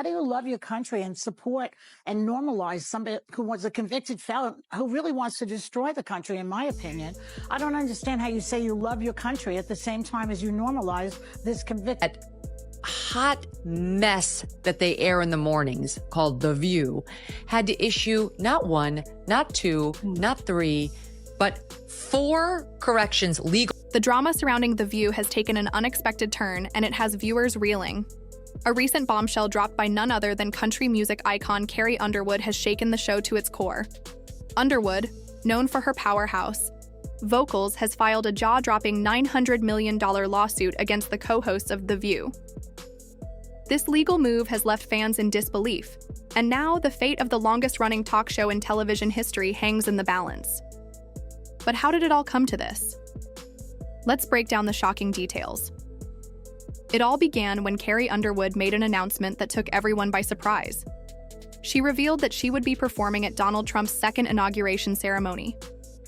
How do you love your country and support and normalize somebody who was a convicted felon who really wants to destroy the country, in my opinion? I don't understand how you say you love your country at the same time as you normalize this conviction. Hot mess that they air in the mornings, called The View, had to issue not one, not two, not three, but 4 corrections legal. The drama surrounding The View has taken an unexpected turn, and it has viewers reeling. A recent bombshell dropped by none other than country music icon Carrie Underwood has shaken the show to its core. Underwood, known for her powerhouse vocals, has filed a jaw-dropping $900 million lawsuit against the co-hosts of The View. This legal move has left fans in disbelief, and now the fate of the longest-running talk show in television history hangs in the balance. But how did it all come to this? Let's break down the shocking details. It all began when Carrie Underwood made an announcement that took everyone by surprise. She revealed that she would be performing at Donald Trump's second inauguration ceremony.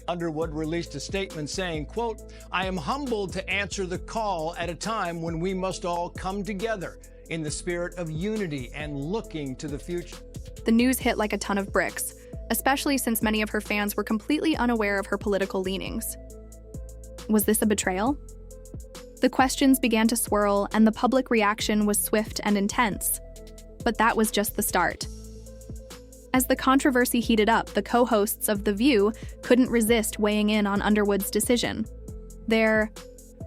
Underwood released a statement saying, quote, "I am humbled to answer the call at a time when we must all come together in the spirit of unity and looking to the future." The news hit like a ton of bricks, especially since many of her fans were completely unaware of her political leanings. Was this a betrayal? The questions began to swirl, and the public reaction was swift and intense. But that was just the start. As the controversy heated up, the co-hosts of The View couldn't resist weighing in on Underwood's decision. Their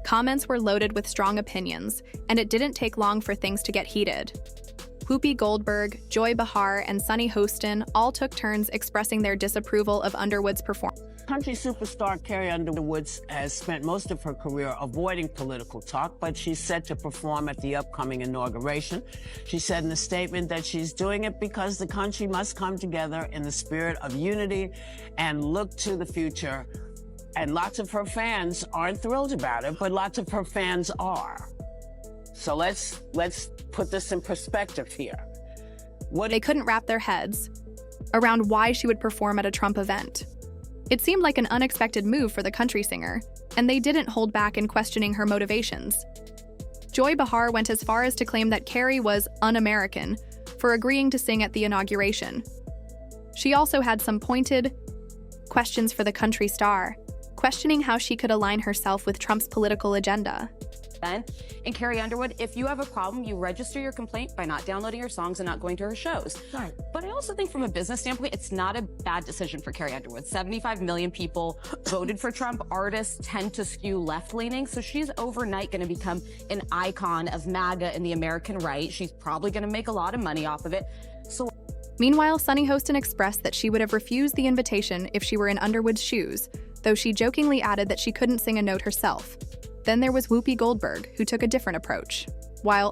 comments were loaded with strong opinions, and it didn't take long for things to get heated. Whoopi Goldberg, Joy Behar, and Hostin all took turns expressing their disapproval of Underwood's performance. Country superstar Carrie Underwood has spent most of her career avoiding political talk, but she's set to perform at the upcoming inauguration. She said in a statement that she's doing it because the country must come together in the spirit of unity and look to the future. And lots of her fans aren't thrilled about it, but lots of her fans are. So let's put this in perspective here. They couldn't wrap their heads around why she would perform at a Trump event. It seemed like an unexpected move for the country singer, and they didn't hold back in questioning her motivations. Joy Behar went as far as to claim that Carrie was un-American for agreeing to sing at the inauguration. She also had some pointed questions for the country star, questioning how she could align herself with Trump's political agenda. And Carrie Underwood, if you have a problem, you register your complaint by not downloading her songs and not going to her shows. Right. But I also think from a business standpoint, it's not a bad decision for Carrie Underwood. 75 million people voted for Trump. Artists tend to skew left-leaning, so she's overnight going to become an icon of MAGA and the American right. She's probably going to make a lot of money off of it. So. Meanwhile, Hostin expressed that she would have refused the invitation if she were in Underwood's shoes, though she jokingly added that she couldn't sing a note herself. Then there was Whoopi Goldberg, who took a different approach. While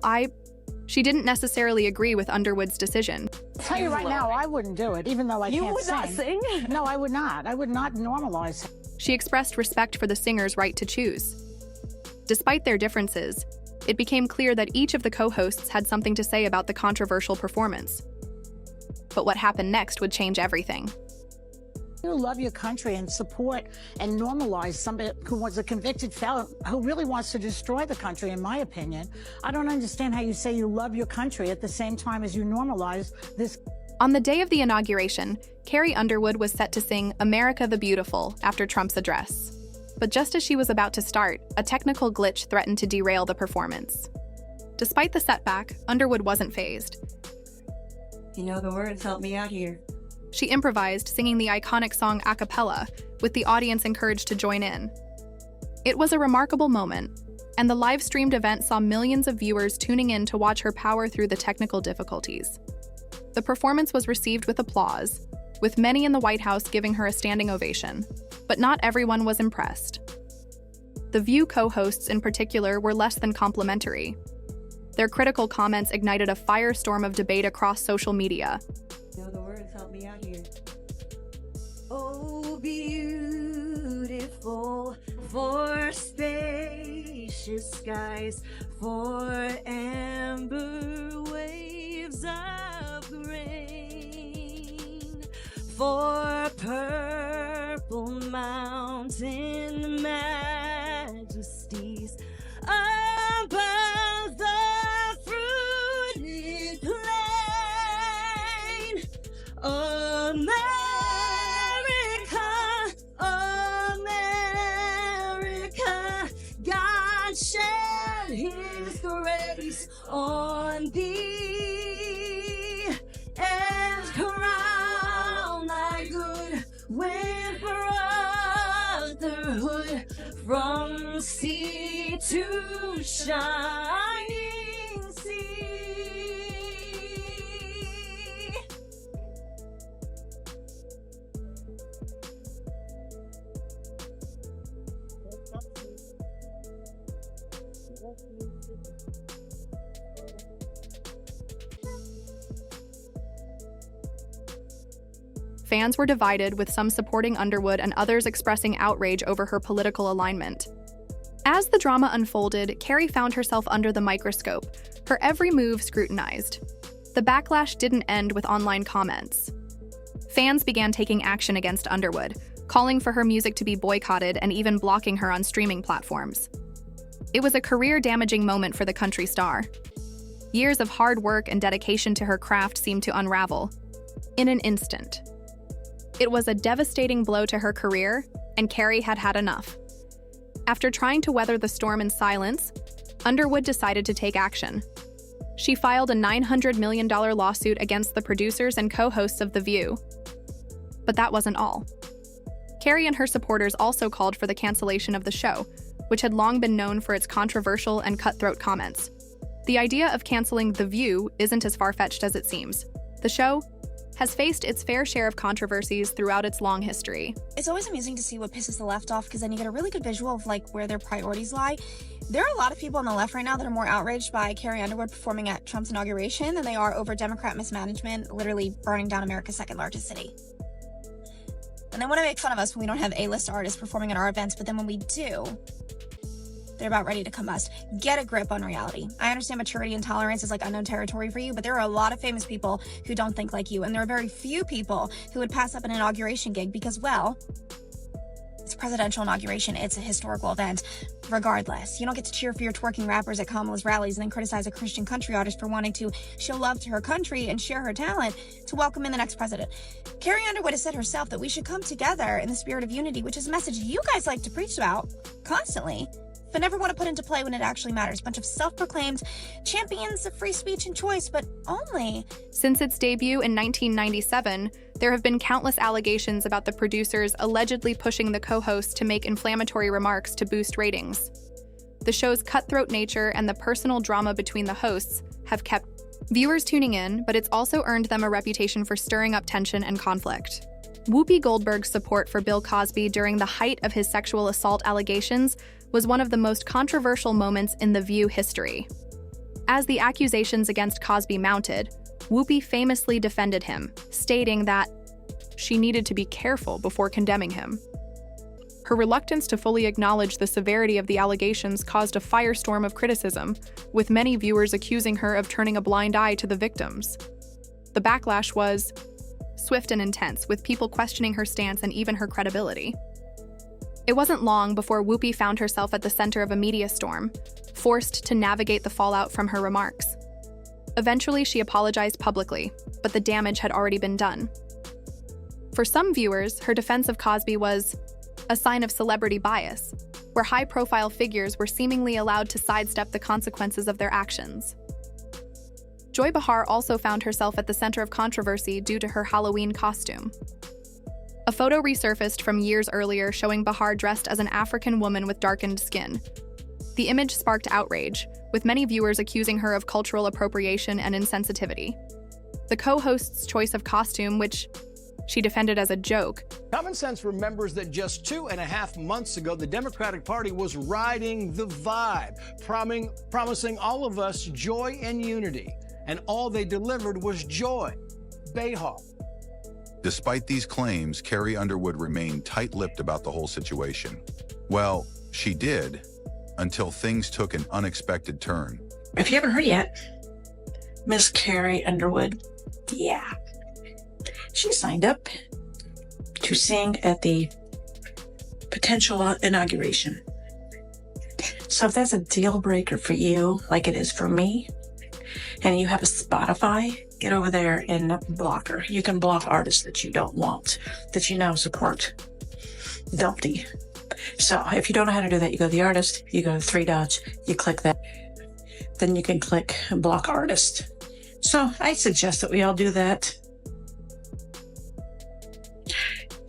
she didn't necessarily agree with Underwood's decision. I'll tell you right now, I wouldn't do it, even though I can't sing. You would not sing? No, I would not. I would not normalize. She expressed respect for the singer's right to choose. Despite their differences, it became clear that each of the co-hosts had something to say about the controversial performance. But what happened next would change everything. You love your country and support and normalize somebody who was a convicted felon who really wants to destroy the country, in my opinion. I don't understand how you say you love your country at the same time as you normalize this. On the day of the inauguration, Carrie Underwood was set to sing "America the Beautiful" after Trump's address. But just as she was about to start, a technical glitch threatened to derail the performance. Despite the setback, Underwood wasn't fazed. You know the words, help me out here. She improvised, singing the iconic song a cappella, with the audience encouraged to join in. It was a remarkable moment, and the live-streamed event saw millions of viewers tuning in to watch her power through the technical difficulties. The performance was received with applause, with many in the White House giving her a standing ovation. But not everyone was impressed. The View co-hosts in particular were less than complimentary. Their critical comments ignited a firestorm of debate across social media. You know the words, help me out here. Oh, beautiful, for spacious skies, for amber waves of grain, for purple mountain majesties above the fruited plain. America, America, God shed his grace on thee and crown thy good with brotherhood from sea to shining sea. Fans were divided, with some supporting Underwood and others expressing outrage over her political alignment. As the drama unfolded, Carrie found herself under the microscope, her every move scrutinized. The backlash didn't end with online comments. Fans began taking action against Underwood, calling for her music to be boycotted and even blocking her on streaming platforms. It was a career-damaging moment for the country star. Years of hard work and dedication to her craft seemed to unravel in an instant. It was a devastating blow to her career, and Carrie had had enough. After trying to weather the storm in silence, Underwood decided to take action. She filed a $900 million lawsuit against the producers and co-hosts of The View. But that wasn't all. Carrie and her supporters also called for the cancellation of the show, which had long been known for its controversial and cutthroat comments. The idea of canceling The View isn't as far-fetched as it seems. The show has faced its fair share of controversies throughout its long history. It's always amusing to see what pisses the left off, because then you get a really good visual of where their priorities lie. There are a lot of people on the left right now that are more outraged by Carrie Underwood performing at Trump's inauguration than they are over Democrat mismanagement literally burning down America's second largest city. And they want to make fun of us when we don't have A-list artists performing at our events, but then when we do, they're about ready to combust. Get a grip on reality. I understand maturity and tolerance is unknown territory for you, but there are a lot of famous people who don't think like you, and there are very few people who would pass up an inauguration gig because, well, it's a presidential inauguration. It's a historical event. Regardless, you don't get to cheer for your twerking rappers at Kamala's rallies and then criticize a Christian country artist for wanting to show love to her country and share her talent to welcome in the next president. Carrie Underwood has said herself that we should come together in the spirit of unity, which is a message you guys like to preach about constantly, but never want to put into play when it actually matters. Bunch of self-proclaimed champions of free speech and choice, but only. Since its debut in 1997, there have been countless allegations about the producers allegedly pushing the co-hosts to make inflammatory remarks to boost ratings. The show's cutthroat nature and the personal drama between the hosts have kept viewers tuning in, but it's also earned them a reputation for stirring up tension and conflict. Whoopi Goldberg's support for Bill Cosby during the height of his sexual assault allegations was one of the most controversial moments in The View history. As the accusations against Cosby mounted, Whoopi famously defended him, stating that she needed to be careful before condemning him. Her reluctance to fully acknowledge the severity of the allegations caused a firestorm of criticism, with many viewers accusing her of turning a blind eye to the victims. The backlash was swift and intense, with people questioning her stance and even her credibility. It wasn't long before Whoopi found herself at the center of a media storm, forced to navigate the fallout from her remarks. Eventually, she apologized publicly, but the damage had already been done. For some viewers, her defense of Cosby was a sign of celebrity bias, where high-profile figures were seemingly allowed to sidestep the consequences of their actions. Joy Behar also found herself at the center of controversy due to her Halloween costume. A photo resurfaced from years earlier showing Behar dressed as an African woman with darkened skin. The image sparked outrage, with many viewers accusing her of cultural appropriation and insensitivity. The co-host's choice of costume, which she defended as a joke. Common Sense remembers that just 2.5 months ago, the Democratic Party was riding the vibe, promising all of us joy and unity. And all they delivered was Joy Behar. Despite these claims, Carrie Underwood remained tight-lipped about the whole situation. Well, she did, until things took an unexpected turn. If you haven't heard yet, Miss Carrie Underwood, yeah, she signed up to sing at the potential inauguration. So if that's a deal breaker for you, like it is for me, and you have a Spotify get over there and block her. You can block artists that you don't want, that you know support Dumpty. So if you don't know how to do that, you go to the artist, you go to 3 dots, you click that, then you can click block artist. So I suggest that we all do that.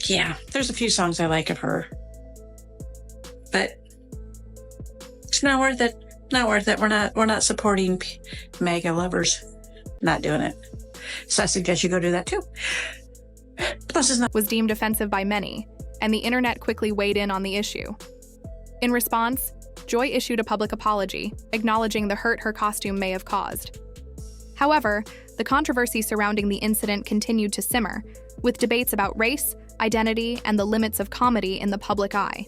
Yeah, there's a few songs I like of her, but it's not worth it. Not worth it. We're not supporting MAGA lovers. Not doing it. So I suggest you go do that too. Plus, it's not Was deemed offensive by many, and the internet quickly weighed in on the issue. In response, Joy issued a public apology, acknowledging the hurt her costume may have caused. However, the controversy surrounding the incident continued to simmer, with debates about race, identity, and the limits of comedy in the public eye.